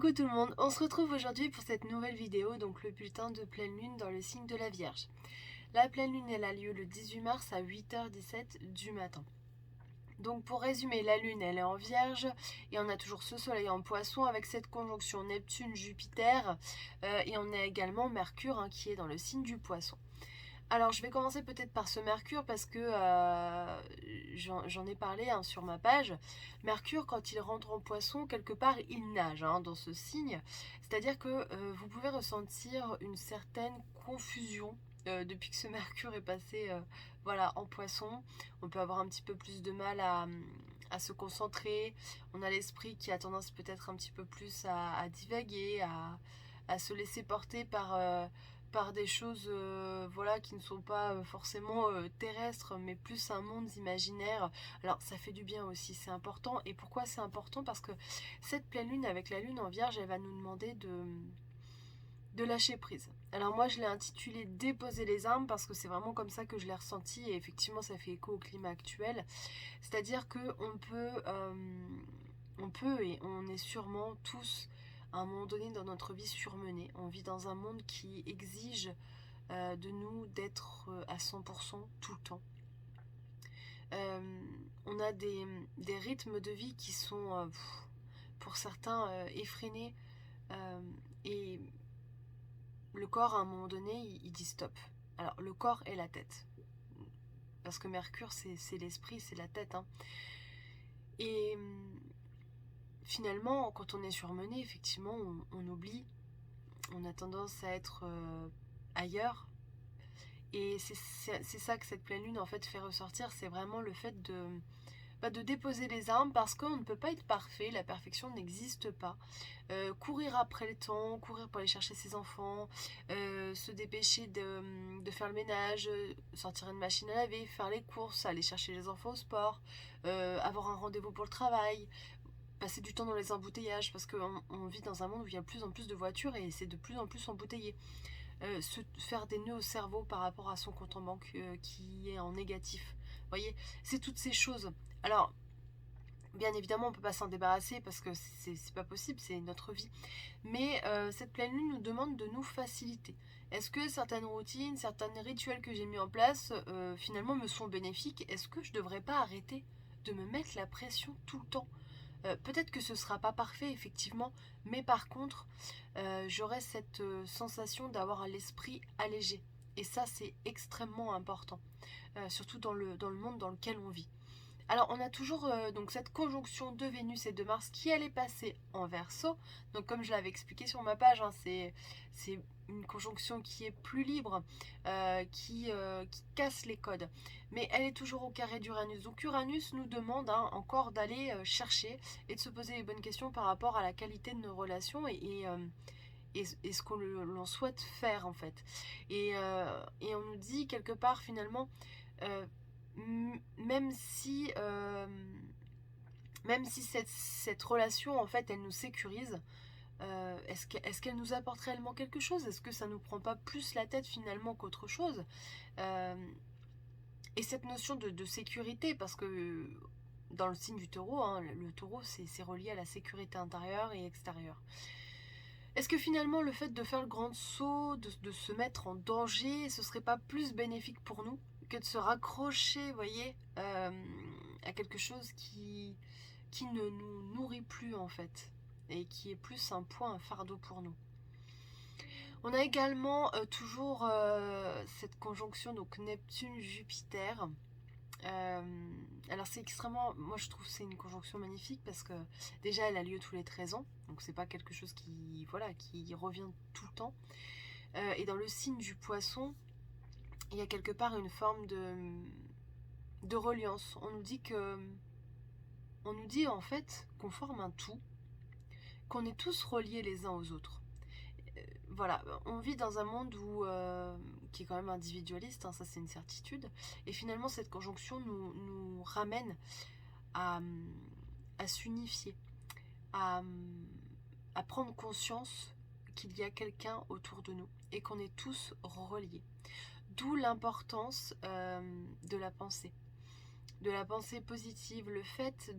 Coucou tout le monde, on se retrouve aujourd'hui pour cette nouvelle vidéo, donc le bulletin de pleine lune dans le signe de la Vierge. La pleine lune elle a lieu le 18 mars à 8h17 du matin. Donc pour résumer, la lune elle est en Vierge et on a toujours ce soleil en Poisson avec cette conjonction Neptune-Jupiter et on a également Mercure qui est dans le signe du Poisson. Alors je vais commencer peut-être par ce Mercure parce que j'en ai parlé sur ma page. Mercure, quand il rentre en Poisson, quelque part il nage dans ce signe. C'est-à-dire que vous pouvez ressentir une certaine confusion depuis que ce Mercure est passé voilà, en Poisson. On peut avoir un petit peu plus de mal à se concentrer. On a l'esprit qui a tendance peut-être un petit peu plus à divaguer, à se laisser porter par des choses voilà, qui ne sont pas forcément terrestres, mais plus un monde imaginaire. Alors ça fait du bien aussi, c'est important. Et pourquoi c'est important? Parce que cette pleine lune avec la lune en Vierge, elle va nous demander de lâcher prise. Alors moi je l'ai intitulé déposer les armes parce que c'est vraiment comme ça que je l'ai ressenti et effectivement ça fait écho au climat actuel. C'est-à-dire que on peut et on est sûrement tous à un moment donné dans notre vie surmenés. On vit dans un monde qui exige de nous d'être à 100% tout le temps. On a des rythmes de vie qui sont pour certains effrénés et le corps à un moment donné il dit stop. Alors le corps et la tête parce que Mercure c'est l'esprit, c'est la tête et finalement quand on est surmené effectivement on oublie, on a tendance à être ailleurs. Et c'est ça que cette pleine lune en fait fait ressortir, c'est vraiment le fait de déposer les armes parce qu'on ne peut pas être parfait, la perfection n'existe pas. Courir après le temps, courir pour aller chercher ses enfants, se dépêcher de faire le ménage, sortir une machine à laver, faire les courses, aller chercher les enfants au sport, avoir un rendez-vous pour le travail, passer du temps dans les embouteillages parce qu'on vit dans un monde où il y a de plus en plus de voitures et c'est de plus en plus embouteillé. Se faire des nœuds au cerveau par rapport à son compte en banque qui est en négatif. Vous voyez, c'est toutes ces choses. Alors, bien évidemment, on ne peut pas s'en débarrasser parce que c'est pas possible, c'est notre vie. Mais cette pleine lune nous demande de nous faciliter. Est-ce que certaines routines, certains rituels que j'ai mis en place, finalement me sont bénéfiques? Est-ce que je ne devrais pas arrêter de me mettre la pression tout le temps? Peut-être que ce ne sera pas parfait, effectivement, mais par contre, j'aurai cette sensation d'avoir l'esprit allégé. Et ça, c'est extrêmement important, surtout dans le monde dans lequel on vit. Alors, on a toujours donc cette conjonction de Vénus et de Mars qui allait passer en Verseau. Donc, comme je l'avais expliqué sur ma page, c'est une conjonction qui est plus libre, qui casse les codes. Mais elle est toujours au carré d'Uranus. Donc, Uranus nous demande encore d'aller chercher et de se poser les bonnes questions par rapport à la qualité de nos relations et ce qu'on l'on souhaite faire en fait. Et on nous dit quelque part finalement... même si cette relation en fait elle nous sécurise, est-ce qu'elle nous apporte réellement quelque chose? Est-ce que ça nous prend pas plus la tête finalement qu'autre chose? Et cette notion de sécurité, parce que dans le signe du taureau, le taureau c'est relié à la sécurité intérieure et extérieure. Est-ce que finalement le fait de faire le grand saut, de se mettre en danger, ce serait pas plus bénéfique pour nous que de se raccrocher, vous voyez, à quelque chose qui ne nous nourrit plus en fait, et qui est plus un poids, un fardeau pour nous. On a également toujours cette conjonction, donc Neptune-Jupiter. Alors c'est extrêmement, moi je trouve que c'est une conjonction magnifique parce que déjà elle a lieu tous les 13 ans, donc c'est pas quelque chose qui, voilà, qui revient tout le temps. Et dans le signe du Poisson, il y a quelque part une forme de reliance. On nous dit en fait qu'on forme un tout, qu'on est tous reliés les uns aux autres. Voilà, on vit dans un monde qui est quand même individualiste, ça c'est une certitude, et finalement cette conjonction nous ramène à, à s'unifier, à, à prendre conscience qu'il y a quelqu'un autour de nous et qu'on est tous reliés. D'où l'importance de la pensée positive, le fait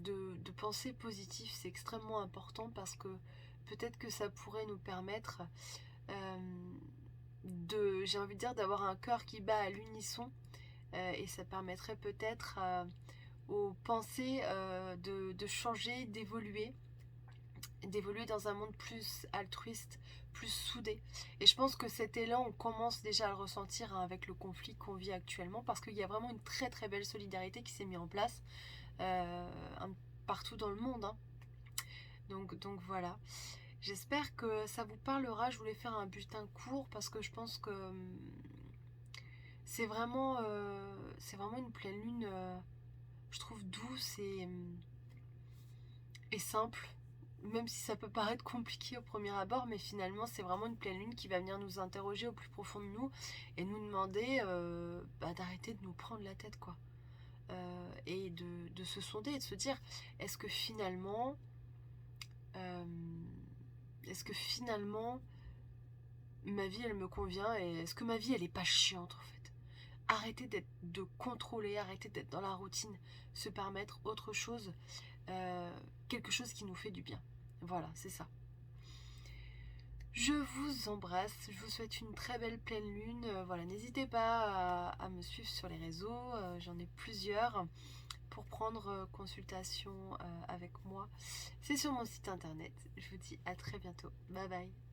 de penser positif, c'est extrêmement important parce que peut-être que ça pourrait nous permettre j'ai envie de dire, d'avoir un cœur qui bat à l'unisson et ça permettrait peut-être aux pensées de changer, d'évoluer dans un monde plus altruiste, plus soudé. Et je pense que cet élan, on commence déjà à le ressentir hein, avec le conflit qu'on vit actuellement, parce qu'il y a vraiment une très très belle solidarité qui s'est mise en place partout dans le monde. Hein. Donc voilà. J'espère que ça vous parlera. Je voulais faire un bulletin court parce que je pense que c'est vraiment une pleine lune, je trouve douce et simple. Même si ça peut paraître compliqué au premier abord, mais finalement c'est vraiment une pleine lune qui va venir nous interroger au plus profond de nous et nous demander d'arrêter de nous prendre la tête quoi. Et de se sonder et de se dire est-ce que finalement euh, ma vie elle me convient et est-ce que ma vie elle est pas chiante en fait. Arrêter de contrôler, arrêter d'être dans la routine, se permettre autre chose, quelque chose qui nous fait du bien. Voilà, c'est ça. Je vous embrasse, je vous souhaite une très belle pleine lune. Voilà, n'hésitez pas à me suivre sur les réseaux, j'en ai plusieurs pour prendre consultation avec moi. C'est sur mon site internet. Je vous dis à très bientôt. Bye bye.